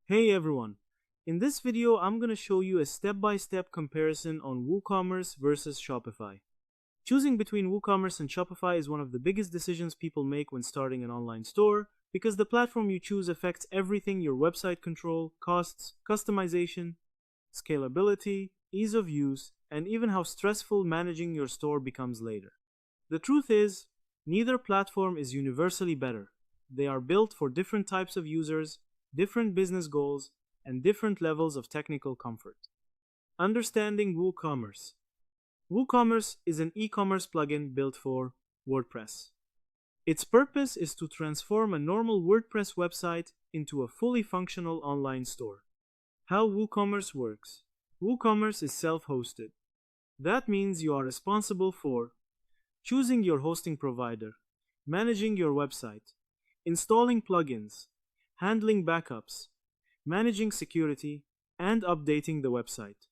Hey everyone! In this video, I'm going to show you a step-by-step comparison on WooCommerce versus Shopify. Choosing between WooCommerce and Shopify is one of the biggest decisions people make when starting an online store because the platform you choose affects everything: your website control, costs, customization, scalability, ease of use, and even how stressful managing your store becomes later. The truth is, neither platform is universally better. They are built for different types of users, different business goals, and different levels of technical comfort. Understanding WooCommerce. WooCommerce is an e-commerce plugin built for WordPress. Its purpose is to transform a normal WordPress website into a fully functional online store. How WooCommerce works. WooCommerce is self-hosted. That means you are responsible for choosing your hosting provider, managing your website, installing plugins, handling backups, managing security, and updating the website.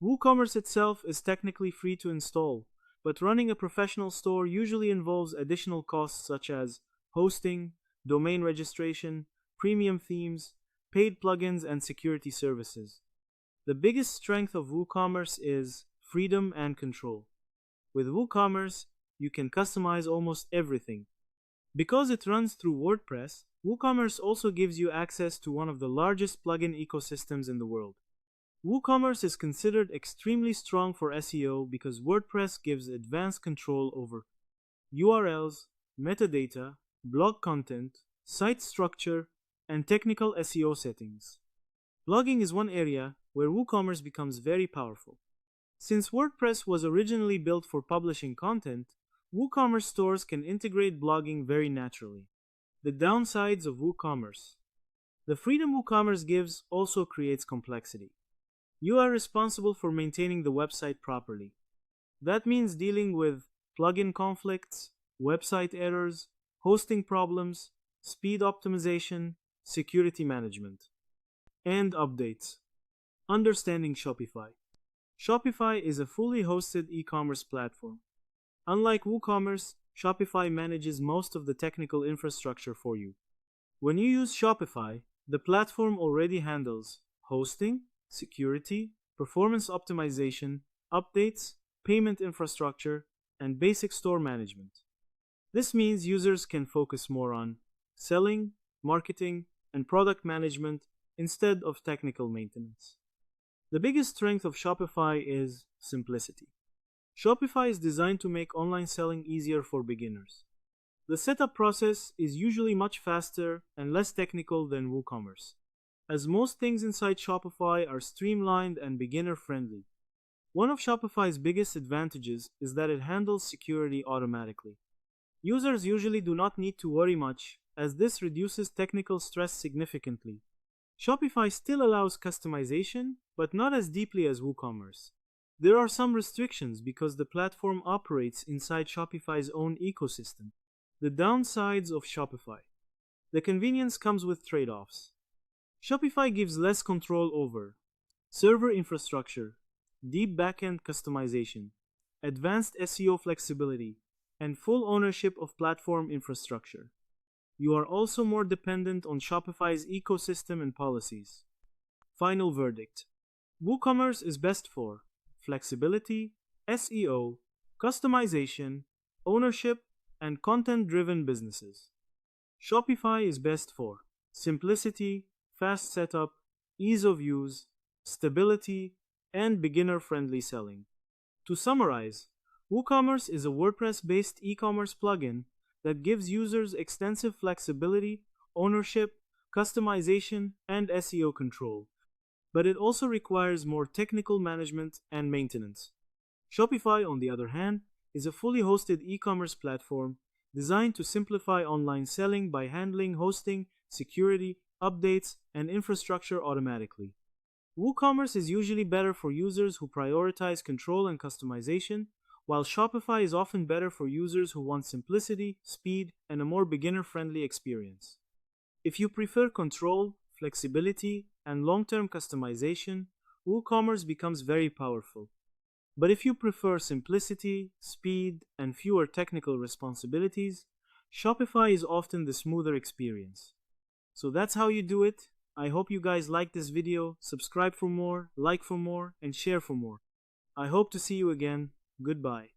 WooCommerce itself is technically free to install, but running a professional store usually involves additional costs such as hosting, domain registration, premium themes, paid plugins, and security services. The biggest strength of WooCommerce is freedom and control. With WooCommerce, you can customize almost everything. Because it runs through WordPress, WooCommerce also gives you access to one of the largest plugin ecosystems in the world. WooCommerce is considered extremely strong for SEO because WordPress gives advanced control over URLs, metadata, blog content, site structure, and technical SEO settings. Blogging is one area where WooCommerce becomes very powerful. Since WordPress was originally built for publishing content, WooCommerce stores can integrate blogging very naturally. The downsides of WooCommerce. The freedom WooCommerce gives also creates complexity. You are responsible for maintaining the website properly. That means dealing with plugin conflicts, website errors, hosting problems, speed optimization, security management, and updates. Understanding Shopify. Shopify is a fully hosted e-commerce platform. Unlike WooCommerce, Shopify manages most of the technical infrastructure for you. When you use Shopify, the platform already handles hosting, security, performance optimization, updates, payment infrastructure, and basic store management. This means users can focus more on selling, marketing, and product management instead of technical maintenance. The biggest strength of Shopify is simplicity. Shopify is designed to make online selling easier for beginners. The setup process is usually much faster and less technical than WooCommerce, as most things inside Shopify are streamlined and beginner-friendly. One of Shopify's biggest advantages is that it handles security automatically. Users usually do not need to worry much, as this reduces technical stress significantly. Shopify still allows customization, but not as deeply as WooCommerce. There are some restrictions because the platform operates inside Shopify's own ecosystem. The downsides of Shopify. The convenience comes with trade-offs. Shopify gives less control over server infrastructure, deep backend customization, advanced SEO flexibility, and full ownership of platform infrastructure. You are also more dependent on Shopify's ecosystem and policies. Final verdict. WooCommerce is best for flexibility, SEO, customization, ownership, and content-driven businesses. Shopify is best for simplicity, fast setup, ease of use, stability, and beginner-friendly selling. To summarize, WooCommerce is a WordPress-based e-commerce plugin that gives users extensive flexibility, ownership, customization, and SEO control, but it also requires more technical management and maintenance. Shopify, on the other hand, is a fully hosted e-commerce platform designed to simplify online selling by handling hosting, security, updates, and infrastructure automatically. WooCommerce is usually better for users who prioritize control and customization, while Shopify is often better for users who want simplicity, speed, and a more beginner-friendly experience. If you prefer control, flexibility, and long-term customization, WooCommerce becomes very powerful. But if you prefer simplicity, speed, and fewer technical responsibilities, Shopify is often the smoother experience. So that's how you do it. I hope you guys like this video. Subscribe for more, like for more, and share for more. I hope to see you again. Goodbye.